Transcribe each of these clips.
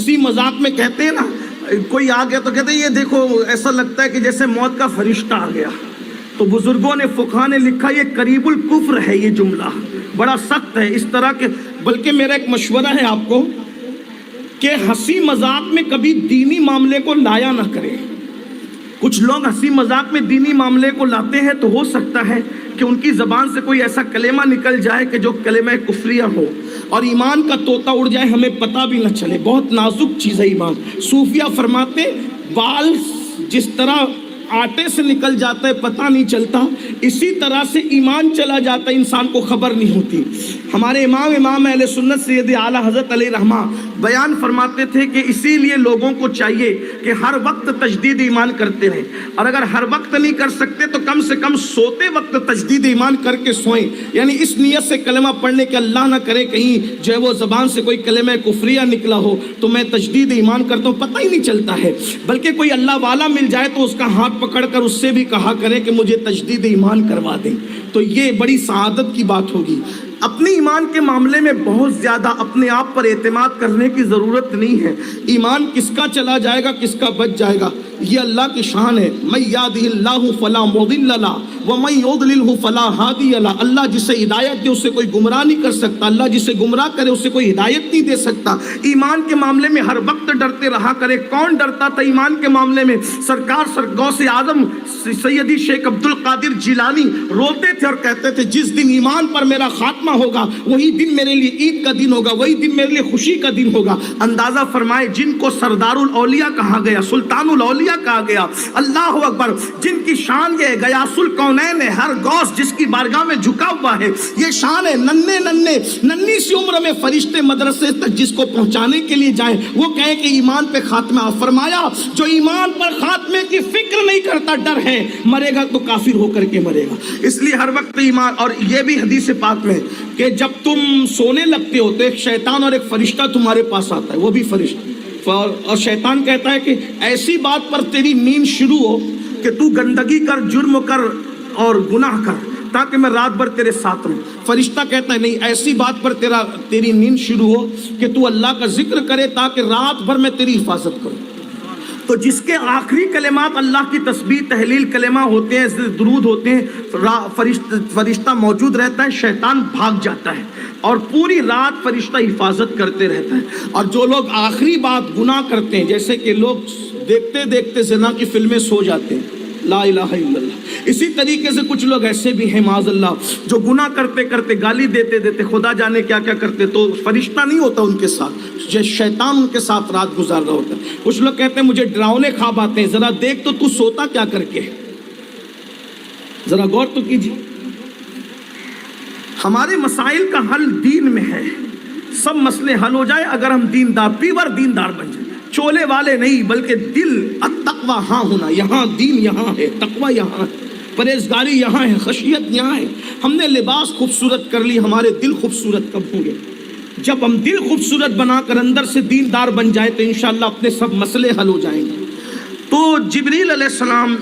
ہنسی مذاق میں کہتے ہیں نا، کوئی آ گیا تو کہتے ہیں یہ دیکھو ایسا لگتا ہے کہ جیسے موت کا فرشتہ آ گیا. تو بزرگوں نے فقہا نے لکھا یہ قریب الکفر ہے، یہ جملہ بڑا سخت ہے اس طرح کے. بلکہ میرا ایک مشورہ ہے آپ کو کہ ہنسی مذاق میں کبھی دینی معاملے کو لایا نہ کرے. کچھ لوگ ہنسی مذاق میں دینی معاملے کو لاتے ہیں تو ہو سکتا ہے کہ ان کی زبان سے کوئی ایسا کلمہ نکل جائے کہ جو کلمہ کفریہ ہو اور ایمان کا طوطا اڑ جائے، ہمیں پتہ بھی نہ چلے. بہت نازک چیز ہے ایمان. صوفیہ فرماتے بال جس طرح آٹے سے نکل جاتا ہے پتہ نہیں چلتا، اسی طرح سے ایمان چلا جاتا ہے، انسان کو خبر نہیں ہوتی. ہمارے امام اہل سنت سید اعلیٰ حضرت علیہ رحمہ بیان فرماتے تھے کہ اسی لیے لوگوں کو چاہیے کہ ہر وقت تجدید ایمان کرتے رہیں، اور اگر ہر وقت نہیں کر سکتے تو کم سے کم سوتے وقت تجدید ایمان کر کے سوئیں. یعنی اس نیت سے کلمہ پڑھنے کے اللہ نہ کرے کہیں جو ہے وہ زبان سے کوئی کلمہ کفریہ نکلا ہو تو میں تجدید ایمان کرتا ہوں، پتہ ہی نہیں چلتا ہے. بلکہ کوئی اللہ والا مل جائے تو اس کا ہاتھ پکڑ کر اس سے بھی کہا کرے کہ مجھے تجدید ایمان کروا دیں، تو یہ بڑی سعادت کی بات ہوگی. اپنے ایمان کے معاملے میں بہت زیادہ اپنے آپ پر اعتماد کرنے کی ضرورت نہیں ہے. ایمان کس کا چلا جائے گا، کس کا بچ جائے گا، یہ اللہ کی شان ہے. من یہدہ اللہ فلا مضل لہ ومن یضللہ فلا ہادی لہ. اللہ جسے ہدایت دے اسے کوئی گمراہ نہیں کر سکتا، اللہ جسے گمراہ کرے اسے کوئی ہدایت نہیں دے سکتا. ایمان کے معاملے میں ہر وقت ڈرتے رہا کرے. کون ڈرتا تھا ایمان کے معاملے میں؟ سرکار غوث اعظم سیدی شیخ عبد القادر جیلانی روتے تھے اور کہتے تھے جس دن ایمان پر میرا خاتمہ ہوگا وہی دن میرے لیے عید کا دن ہوگا، وہی دن میرے لیے خوشی کا دن ہوگا. اندازہ فرمائے جن کو سردار الاولیاء کہا گیا، سلطان الاولیاء کہا گیا، اللہ اکبر، جن کی شان یہ غیاث الکونین ہے، ہر غوث جس کی بارگاہ میں جھکا ہوا ہے، یہ شان ہے. ننھی سی عمر میں فرشتے مدرسے تک جس کو پہنچانے کے لیے جائیں وہ کہے کہ ایمان پہ خاتمہ. فرمایا جو ایمان پر خاتمے کی فکر نہیں کرتا، ڈر ہے مرے گا تو کافر ہو کر کے مرے گا. اس لیے ہر وقت ایمان. اور یہ بھی حدیث پاک میں کہ جب تم سونے لگتے ہو تو ایک شیطان اور ایک فرشتہ تمہارے پاس آتا ہے، وہ بھی فرشتہ، اور شیطان کہتا ہے کہ ایسی بات پر تیری نیند شروع ہو کہ تو گندگی کر، جرم کر اور گناہ کر تاکہ میں رات بھر تیرے ساتھ رہوں. فرشتہ کہتا ہے نہیں، ایسی بات پر تیری نیند شروع ہو کہ تو اللہ کا ذکر کرے تاکہ رات بھر میں تیری حفاظت کروں. تو جس کے آخری کلمات اللہ کی تسبیح تحلیل کلمہ ہوتے ہیں، درود ہوتے ہیں، فرشتہ موجود رہتا ہے، شیطان بھاگ جاتا ہے اور پوری رات فرشتہ حفاظت کرتے رہتا ہے. اور جو لوگ آخری بات گناہ کرتے ہیں، جیسے کہ لوگ دیکھتے دیکھتے زنا کی فلمیں سو جاتے ہیں، لا الہ الا اللہ. اسی طریقے سے کچھ لوگ ایسے بھی ہیں معاذ اللہ جو گناہ کرتے کرتے گالی دیتے دیتے خدا جانے کیا کیا کرتے، تو فرشتہ نہیں ہوتا ان کے ساتھ، شیطان ان کے ساتھ رات گزار رہا ہوتا ہے. کچھ لوگ کہتے ہیں مجھے ڈراؤنے خواب آتے ہیں. ذرا دیکھ تو سوتا کیا کر کے، ذرا غور تو کیجیے. ہمارے مسائل کا حل دین میں ہے. سب مسئلے حل ہو جائے اگر ہم دیندار، پیور دیندار بن جائیں، چولے والے نہیں بلکہ دل. التقوی ہاں ہونا، یہاں دین یہاں ہے، تقوی یہاں ہے، پرہیزگاری یہاں ہے، خشیت یہاں ہے. ہم نے لباس خوبصورت کر لی، ہمارے دل خوبصورت کب ہوں گے؟ جب ہم دل خوبصورت بنا کر اندر سے دیندار بن جائے تو انشاءاللہ اپنے سب مسئلے حل ہو جائیں گے. تو جبریل علیہ السلام،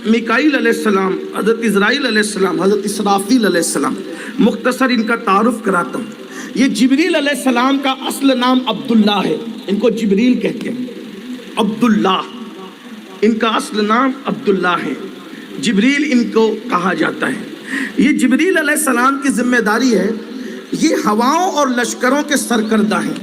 میکائیل علیہ السلام، حضرت اسرائیل علیہ السلام، حضرت اسرافیل علیہ السلام، مختصر ان کا تعارف کراتا ہوں. یہ جبریل علیہ السلام کا اصل نام عبداللہ ہے، ان کو جبریل کہتے ہیں، عبداللہ ان کا اصل نام عبداللہ ہے. جبریل ان کو کہا جاتا ہے. یہ جبریل علیہ السلام کی ذمہ داری ہے، یہ ہواؤں اور لشکروں کے سرکردہ ہیں.